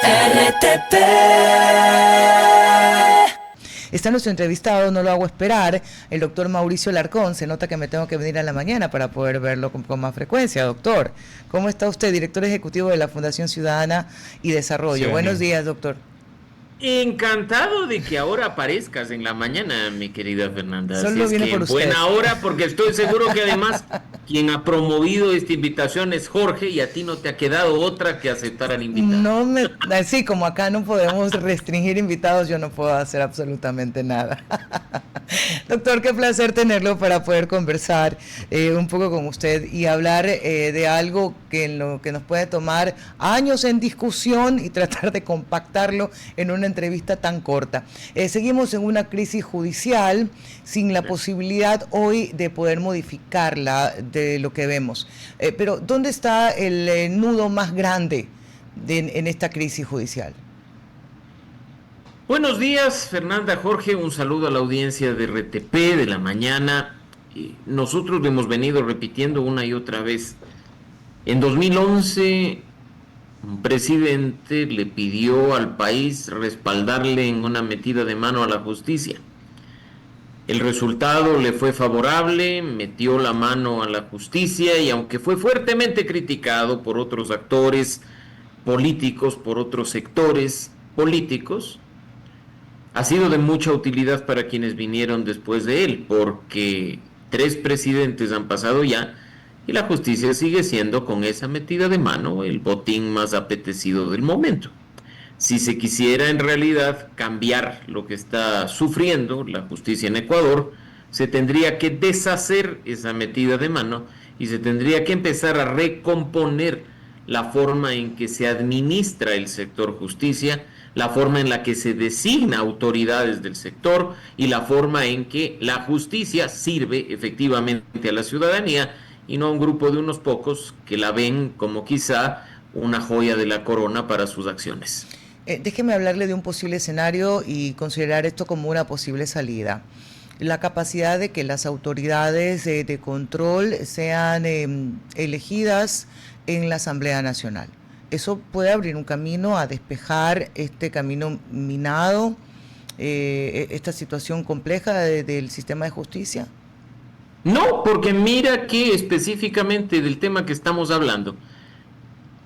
RTP. Está nuestro entrevistado, no lo hago esperar, el doctor Mauricio Larcón. Se nota que me tengo que venir a la mañana para poder verlo con más frecuencia. Doctor, ¿cómo está usted? Director ejecutivo de la Fundación Ciudadana y Desarrollo. Buenos días, doctor. Encantado de que ahora aparezcas en la mañana, mi querida Fernanda. Así Solo es viene que por en usted. buena hora, porque estoy seguro que además quien ha promovido esta invitación es Jorge y a ti no te ha quedado otra que aceptar al invitado. No me, sí, como acá no podemos restringir invitados, yo no puedo hacer absolutamente nada. Doctor, qué placer tenerlo para poder conversar un poco con usted y hablar de algo que nos puede tomar años en discusión y tratar de compactarlo en una entrevista tan corta. Seguimos en una crisis judicial sin la posibilidad hoy de poder modificarla de lo que vemos. Pero ¿dónde está el nudo más grande en esta crisis judicial? Buenos días, Fernanda, Jorge, un saludo a la audiencia de RTP de la mañana. Nosotros lo hemos venido repitiendo una y otra vez. En 2011, un presidente le pidió al país respaldarle en una metida de mano a la justicia. El resultado le fue favorable, metió la mano a la justicia y aunque fue fuertemente criticado por otros actores políticos, por otros sectores políticos, ha sido de mucha utilidad para quienes vinieron después de él, porque 3 presidentes han pasado ya y la justicia sigue siendo con esa metida de mano el botín más apetecido del momento. Si se quisiera en realidad cambiar lo que está sufriendo la justicia en Ecuador, se tendría que deshacer esa metida de mano y se tendría que empezar a recomponer la forma en que se administra el sector justicia, la forma en la que se designa autoridades del sector y la forma en que la justicia sirve efectivamente a la ciudadanía y no a un grupo de unos pocos que la ven como quizá una joya de la corona para sus acciones. Déjeme hablarle de un posible escenario y considerar esto como una posible salida. La capacidad de que las autoridades de control sean elegidas en la Asamblea Nacional. Eso puede abrir un camino a despejar este camino minado, esta situación compleja del sistema de justicia. No, porque mira que específicamente del tema que estamos hablando,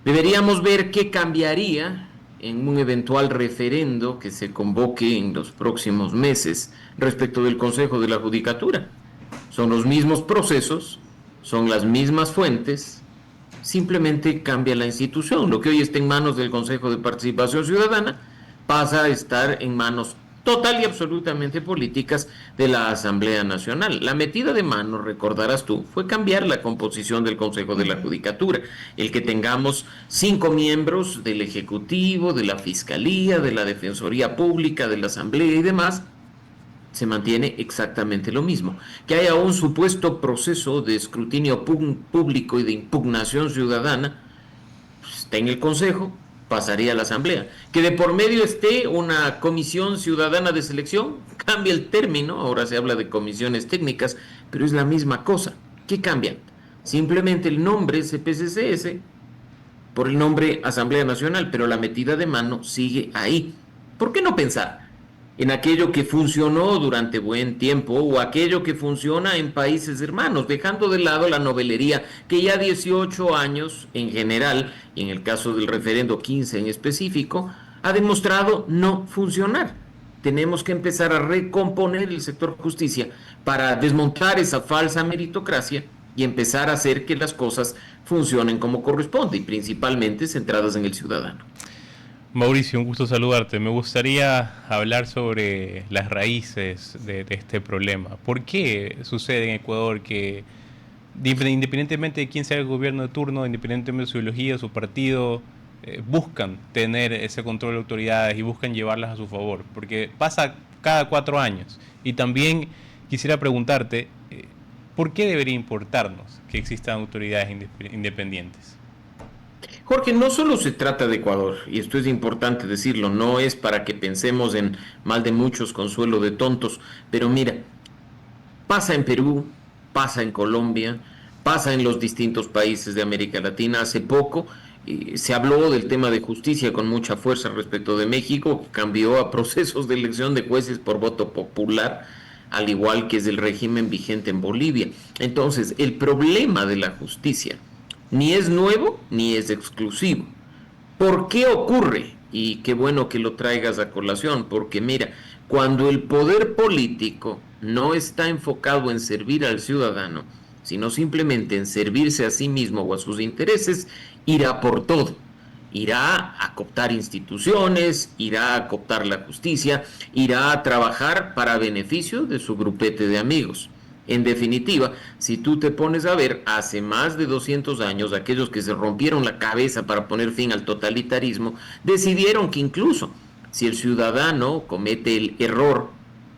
deberíamos ver qué cambiaría en un eventual referendo que se convoque en los próximos meses respecto del Consejo de la Judicatura. Son los mismos procesos, son las mismas fuentes, simplemente cambia la institución. Lo que hoy está en manos del Consejo de Participación Ciudadana pasa a estar en manos total y absolutamente políticas de la Asamblea Nacional. La metida de mano, recordarás tú, fue cambiar la composición del Consejo de la Judicatura, el que tengamos 5 miembros del Ejecutivo, de la Fiscalía, de la Defensoría Pública, de la Asamblea y demás. Se mantiene exactamente lo mismo. Que haya un supuesto proceso de escrutinio público y de impugnación ciudadana, pues está en el Consejo, pasaría a la Asamblea. Que de por medio esté una comisión ciudadana de selección, cambia el término, ahora se habla de comisiones técnicas, pero es la misma cosa. ¿Qué cambian? Simplemente el nombre CPCCS por el nombre Asamblea Nacional, pero la metida de mano sigue ahí. ¿Por qué no pensar en aquello que funcionó durante buen tiempo o aquello que funciona en países hermanos, dejando de lado la novelería que ya 18 años en general, y en el caso del referendo 15 en específico, ha demostrado no funcionar? Tenemos que empezar a recomponer el sector justicia para desmontar esa falsa meritocracia y empezar a hacer que las cosas funcionen como corresponde y principalmente centradas en el ciudadano. Mauricio, un gusto saludarte. Me gustaría hablar sobre las raíces de este problema. ¿Por qué sucede en Ecuador que, independientemente de quién sea el gobierno de turno, independientemente de su ideología, su partido, buscan tener ese control de autoridades y buscan llevarlas a su favor? Porque pasa cada 4 años. Y también quisiera preguntarte, ¿por qué debería importarnos que existan autoridades independientes? Jorge, no solo se trata de Ecuador, y esto es importante decirlo, no es para que pensemos en mal de muchos, consuelo de tontos, pero mira, pasa en Perú, pasa en Colombia, pasa en los distintos países de América Latina. Hace poco Se habló del tema de justicia con mucha fuerza respecto de México, que cambió a procesos de elección de jueces por voto popular, al igual que es el régimen vigente en Bolivia. Entonces, el problema de la justicia ni es nuevo ni es exclusivo. ¿Por qué ocurre? Y qué bueno que lo traigas a colación, porque mira, cuando el poder político no está enfocado en servir al ciudadano, sino simplemente en servirse a sí mismo o a sus intereses, irá por todo. Irá a cooptar instituciones, irá a cooptar la justicia, irá a trabajar para beneficio de su grupete de amigos. En definitiva, si tú te pones a ver, hace más de 200 años, aquellos que se rompieron la cabeza para poner fin al totalitarismo, decidieron que incluso si el ciudadano comete el error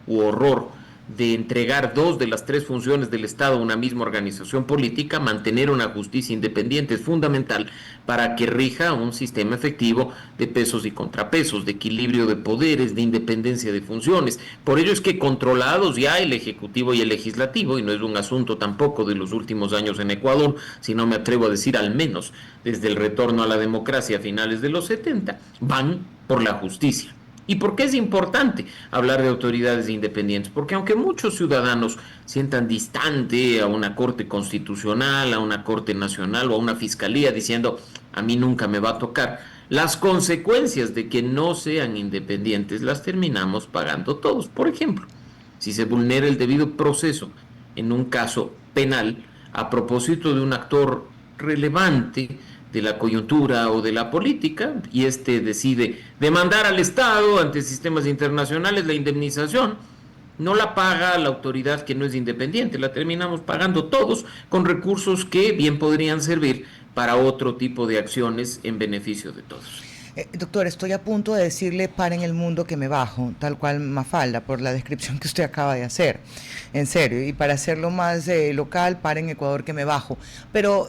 u horror de entregar dos de las tres funciones del Estado a una misma organización política, mantener una justicia independiente es fundamental para que rija un sistema efectivo de pesos y contrapesos, de equilibrio de poderes, de independencia de funciones. Por ello es que controlados ya el Ejecutivo y el Legislativo, y no es un asunto tampoco de los últimos años en Ecuador, sino me atrevo a decir al menos desde el retorno a la democracia a finales de los 70, van por la justicia. ¿Y por qué es importante hablar de autoridades independientes? Porque aunque muchos ciudadanos sientan distante a una corte constitucional, a una corte nacional o a una fiscalía diciendo a mí nunca me va a tocar, las consecuencias de que no sean independientes las terminamos pagando todos. Por ejemplo, si se vulnera el debido proceso en un caso penal a propósito de un actor relevante de la coyuntura o de la política, y decide demandar al Estado ante sistemas internacionales, la indemnización no la paga la autoridad que no es independiente, la terminamos pagando todos con recursos que bien podrían servir para otro tipo de acciones en beneficio de todos. Doctor, estoy a punto de decirle paren el mundo que me bajo, tal cual Mafalda, por la descripción que usted acaba de hacer, en serio, y para hacerlo más local, paren Ecuador que me bajo, pero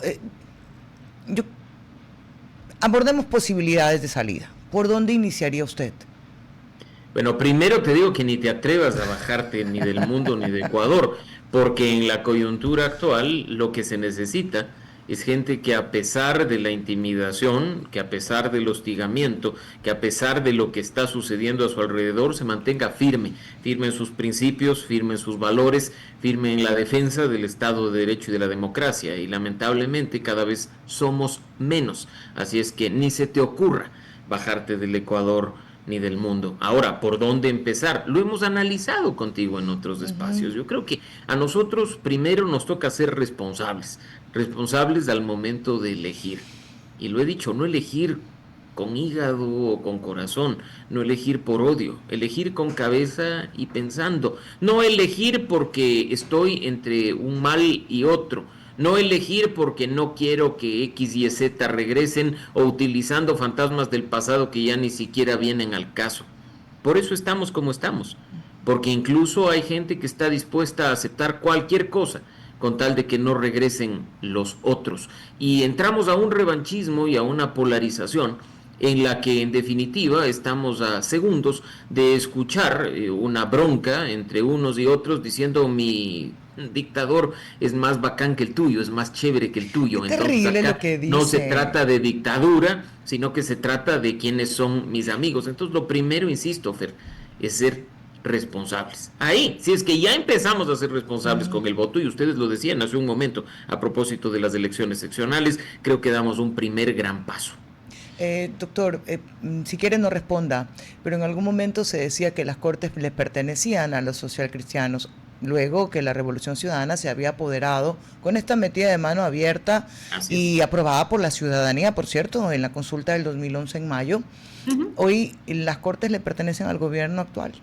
abordemos posibilidades de salida. ¿Por dónde iniciaría usted? Bueno, primero te digo que ni te atrevas a bajarte ni del mundo ni de Ecuador, porque en la coyuntura actual lo que se necesita es gente que a pesar de la intimidación, que a pesar del hostigamiento, que a pesar de lo que está sucediendo a su alrededor, se mantenga firme en sus principios, firme en sus valores, firme en la defensa del Estado de Derecho y de la democracia. Y lamentablemente cada vez somos menos. Así es que ni se te ocurra bajarte del Ecuador ni del mundo. Ahora, ¿por dónde empezar? Lo hemos analizado contigo en otros espacios. Yo creo que a nosotros primero nos toca ser responsables al momento de elegir. Y lo he dicho, no elegir con hígado o con corazón, no elegir por odio, elegir con cabeza y pensando, no elegir porque estoy entre un mal y otro, no elegir porque no quiero que X y Z regresen o utilizando fantasmas del pasado que ya ni siquiera vienen al caso. Por eso estamos como estamos, porque incluso hay gente que está dispuesta a aceptar cualquier cosa con tal de que no regresen los otros. Y entramos a un revanchismo y a una polarización en la que en definitiva estamos a segundos de escuchar una bronca entre unos y otros diciendo mi dictador es más bacán que el tuyo, es más chévere que el tuyo. Es terrible lo que dice. No se trata de dictadura, sino que se trata de quiénes son mis amigos. Entonces lo primero, insisto, Fer, es ser responsables. Ahí, si es que ya empezamos a ser responsables con el voto, y ustedes lo decían hace un momento a propósito de las elecciones seccionales, creo que damos un primer gran paso. Doctor, si quiere no responda, pero en algún momento se decía que las cortes le pertenecían a los socialcristianos, luego que la Revolución Ciudadana se había apoderado con esta metida de mano abierta y aprobada por la ciudadanía, por cierto, en la consulta del 2011 en mayo. Hoy las cortes le pertenecen al gobierno actual.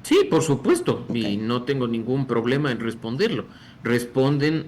Sí, por supuesto, y no tengo ningún problema en responderlo. Responden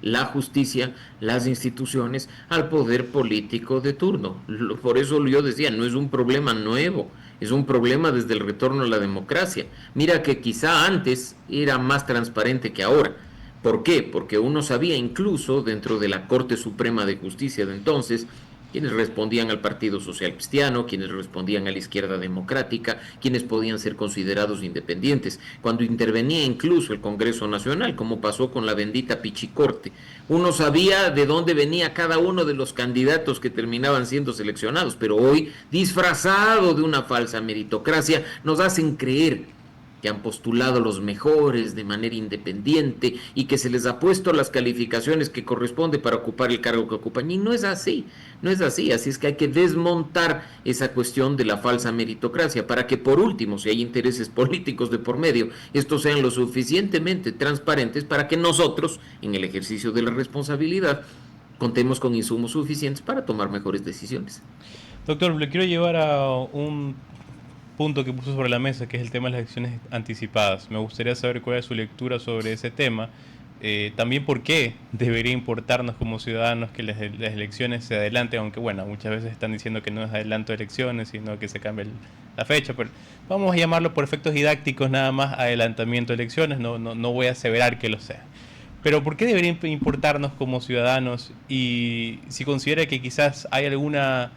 la justicia, las instituciones, al poder político de turno. Por eso yo decía, no es un problema nuevo, es un problema desde el retorno a la democracia. Mira que quizá antes era más transparente que ahora. ¿Por qué? Porque uno sabía incluso dentro de la Corte Suprema de Justicia de entonces quienes respondían al Partido Social Cristiano, quienes respondían a la izquierda democrática, quienes podían ser considerados independientes. Cuando intervenía incluso el Congreso Nacional, como pasó con la bendita Pichicorte, uno sabía de dónde venía cada uno de los candidatos que terminaban siendo seleccionados, pero hoy, disfrazado de una falsa meritocracia, nos hacen creer que han postulado los mejores de manera independiente y que se les ha puesto las calificaciones que corresponde para ocupar el cargo que ocupan. Y no es así, no es así. Así es que hay que desmontar esa cuestión de la falsa meritocracia para que, por último, si hay intereses políticos de por medio, estos sean lo suficientemente transparentes para que nosotros, en el ejercicio de la responsabilidad, contemos con insumos suficientes para tomar mejores decisiones. Doctor, le quiero llevar a un punto que puso sobre la mesa, que es el tema de las elecciones anticipadas. Me gustaría saber cuál es su lectura sobre ese tema. También por qué debería importarnos como ciudadanos que las elecciones se adelanten, aunque bueno, muchas veces están diciendo que no es adelanto de elecciones, sino que se cambia la fecha, pero vamos a llamarlo por efectos didácticos nada más adelantamiento de elecciones, no voy a aseverar que lo sea. Pero ¿por qué debería importarnos como ciudadanos? Y si considera que quizás hay alguna,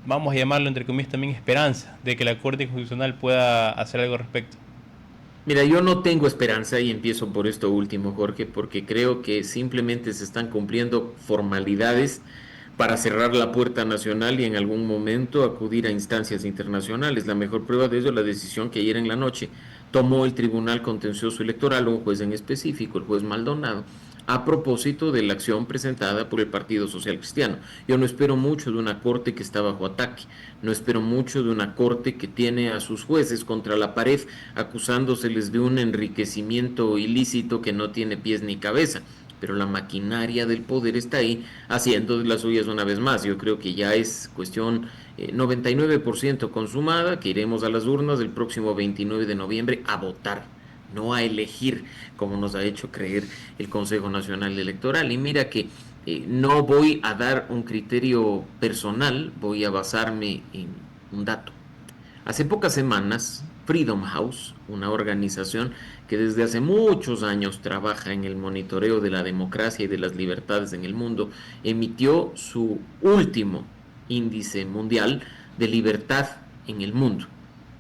vamos a llamarlo entre comillas también, esperanza de que la Corte Constitucional pueda hacer algo al respecto. Mira, yo no tengo esperanza y empiezo por esto último, Jorge, porque creo que simplemente se están cumpliendo formalidades para cerrar la puerta nacional y en algún momento acudir a instancias internacionales. La mejor prueba de ello es la decisión que ayer en la noche tomó el Tribunal Contencioso Electoral, un juez en específico, el juez Maldonado, a propósito de la acción presentada por el Partido Social Cristiano. Yo no espero mucho de una corte que está bajo ataque, no espero mucho de una corte que tiene a sus jueces contra la pared acusándoseles de un enriquecimiento ilícito que no tiene pies ni cabeza, pero la maquinaria del poder está ahí haciendo de las suyas una vez más. Yo creo que ya es cuestión 99% consumada, que iremos a las urnas el próximo 29 de noviembre a votar, no a elegir, como nos ha hecho creer el Consejo Nacional Electoral. Y mira que no voy a dar un criterio personal, voy a basarme en un dato. Hace pocas semanas, Freedom House, una organización que desde hace muchos años trabaja en el monitoreo de la democracia y de las libertades en el mundo, emitió su último índice mundial de libertad en el mundo.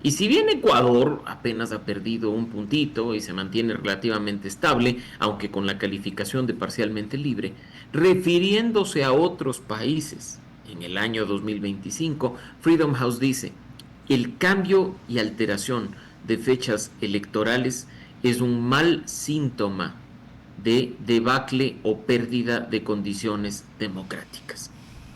Y si bien Ecuador apenas ha perdido un puntito y se mantiene relativamente estable, aunque con la calificación de parcialmente libre, refiriéndose a otros países, en el año 2025, Freedom House dice: el cambio y alteración de fechas electorales es un mal síntoma de debacle o pérdida de condiciones democráticas.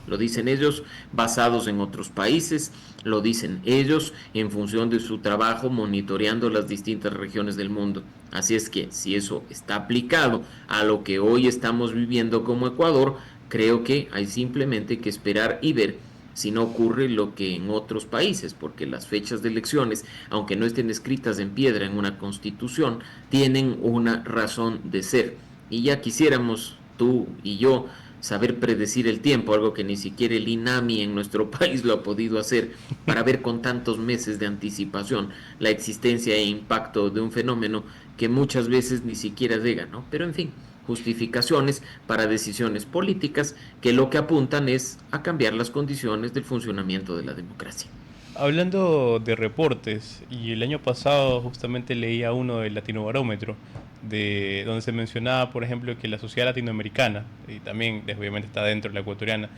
Lo dicen ellos basados en otros países, lo dicen ellos en función de su trabajo monitoreando las distintas regiones del mundo. Así es que si eso está aplicado a lo que hoy estamos viviendo como Ecuador, creo que hay simplemente que esperar y ver si no ocurre lo que en otros países, porque las fechas de elecciones, aunque no estén escritas en piedra en una constitución, tienen una razón de ser. Y ya quisiéramos tú y yo saber predecir el tiempo, algo que ni siquiera el INAMI en nuestro país lo ha podido hacer, para ver con tantos meses de anticipación la existencia e impacto de un fenómeno que muchas veces ni siquiera llega, ¿no? Pero en fin, justificaciones para decisiones políticas que lo que apuntan es a cambiar las condiciones del funcionamiento de la democracia. Hablando de reportes, y el año pasado justamente leía uno del Latinobarómetro, donde se mencionaba, por ejemplo, que la sociedad latinoamericana, y también obviamente está dentro de la ecuatoriana,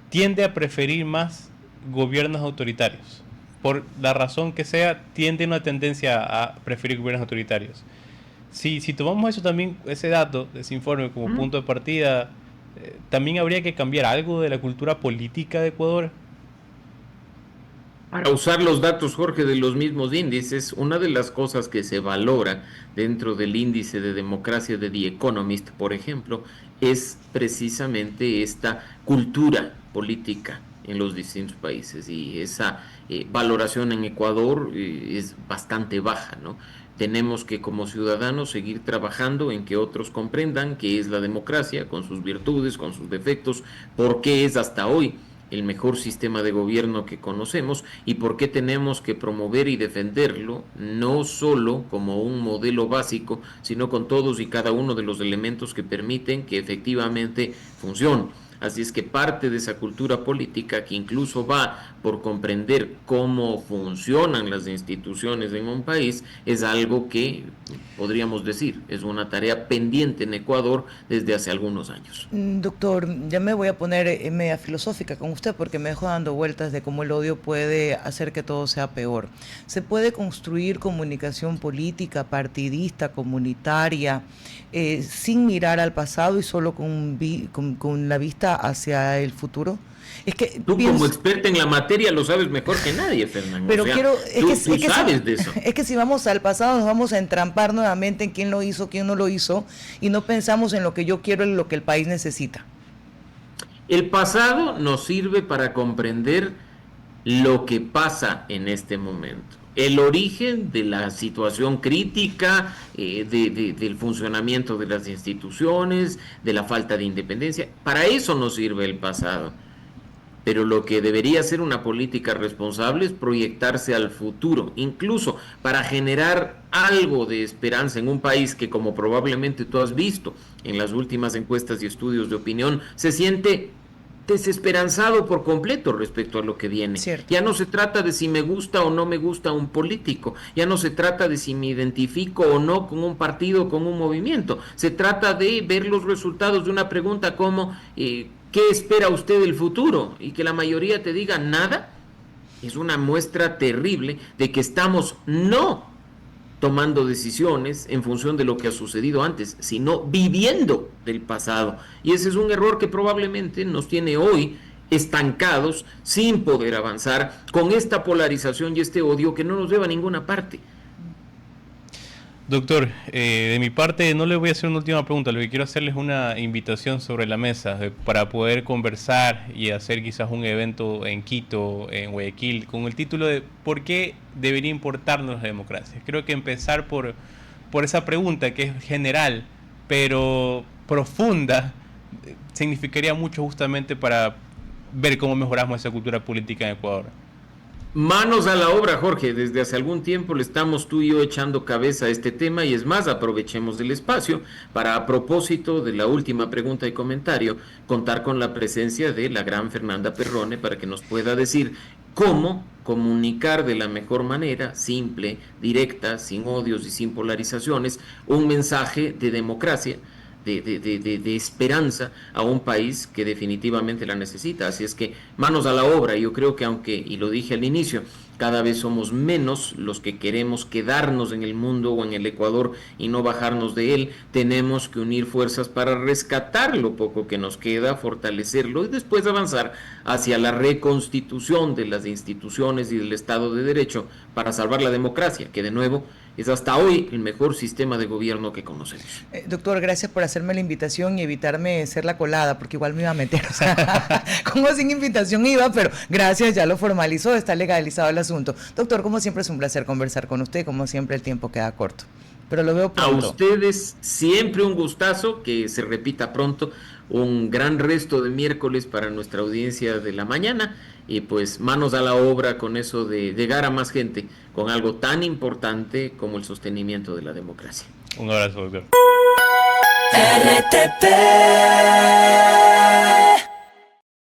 tiende a preferir más gobiernos autoritarios. Por la razón que sea, tiende una tendencia a preferir gobiernos autoritarios. Si tomamos eso también, ese dato, ese informe como punto de partida, también habría que cambiar algo de la cultura política de Ecuador. Para usar los datos, Jorge, de los mismos índices, una de las cosas que se valora dentro del índice de democracia de The Economist, por ejemplo, es precisamente esta cultura política en los distintos países, y esa valoración en Ecuador es bastante baja, ¿no? Tenemos que como ciudadanos seguir trabajando en que otros comprendan qué es la democracia, con sus virtudes, con sus defectos, por qué es hasta hoy el mejor sistema de gobierno que conocemos y por qué tenemos que promover y defenderlo, no solo como un modelo básico, sino con todos y cada uno de los elementos que permiten que efectivamente funcione. Así es que parte de esa cultura política, que incluso va por comprender cómo funcionan las instituciones en un país, es algo que podríamos decir es una tarea pendiente en Ecuador desde hace algunos años. Doctor, ya me voy a poner media filosófica con usted porque me dejo dando vueltas de cómo el odio puede hacer que todo sea peor. ¿Se puede construir comunicación política, partidista, comunitaria, sin mirar al pasado y solo con la vista hacia el futuro? Es que Tú como pienso, experta en la materia lo sabes mejor que nadie, Fernando. pero O sea, quiero, tú sabes de eso. es que si vamos al pasado nos vamos a entrampar nuevamente en quién lo hizo, quién no lo hizo, y no pensamos en lo que yo quiero, en lo que el país necesita. El pasado nos sirve para comprender lo que pasa en este momento. El origen de la situación crítica, del funcionamiento de las instituciones, de la falta de independencia. Para eso nos sirve el pasado. Pero lo que debería ser una política responsable es proyectarse al futuro, incluso para generar algo de esperanza en un país que, como probablemente tú has visto en las últimas encuestas y estudios de opinión, se siente desesperanzado por completo respecto a lo que viene. Cierto. Ya no se trata de si me gusta o no me gusta un político, ya no se trata de si me identifico o no con un partido o con un movimiento, se trata de ver los resultados de una pregunta como ¿qué espera usted del futuro? Y que la mayoría te diga nada, es una muestra terrible de que estamos no tomando decisiones en función de lo que ha sucedido antes, sino viviendo del pasado. Y ese es un error que probablemente nos tiene hoy estancados, sin poder avanzar, con esta polarización y este odio que no nos lleva a ninguna parte. Doctor, de mi parte no le voy a hacer una última pregunta, lo que quiero hacerles es una invitación sobre la mesa para poder conversar y hacer quizás un evento en Quito, en Guayaquil, con el título de ¿por qué debería importarnos la democracia? Creo que empezar por esa pregunta que es general, pero profunda, significaría mucho justamente para ver cómo mejoramos esa cultura política en Ecuador. Manos a la obra, Jorge. Desde hace algún tiempo le estamos tú y yo echando cabeza a este tema, y es más, aprovechemos el espacio para, a propósito de la última pregunta y comentario, contar con la presencia de la gran Fernanda Perrone para que nos pueda decir cómo comunicar de la mejor manera, simple, directa, sin odios y sin polarizaciones, un mensaje de democracia, de esperanza a un país que definitivamente la necesita. Así es que manos a la obra. Yo creo que, aunque, y lo dije al inicio, cada vez somos menos los que queremos quedarnos en el mundo o en el Ecuador y no bajarnos de él, tenemos que unir fuerzas para rescatar lo poco que nos queda, fortalecerlo y después avanzar hacia la reconstitución de las instituciones y del Estado de Derecho para salvar la democracia, que de nuevo es hasta hoy el mejor sistema de gobierno que conocemos. Doctor, gracias por hacerme la invitación y evitarme ser la colada, porque igual me iba a meter. O sea, como sin invitación iba, pero gracias, ya lo formalizó, está legalizado el asunto. Doctor, como siempre es un placer conversar con usted, como siempre el tiempo queda corto, pero lo veo pronto. A ustedes siempre un gustazo, que se repita pronto, un gran resto de miércoles para nuestra audiencia de la mañana, y pues manos a la obra con eso de llegar a más gente con algo tan importante como el sostenimiento de la democracia. Un abrazo, doctor. RTP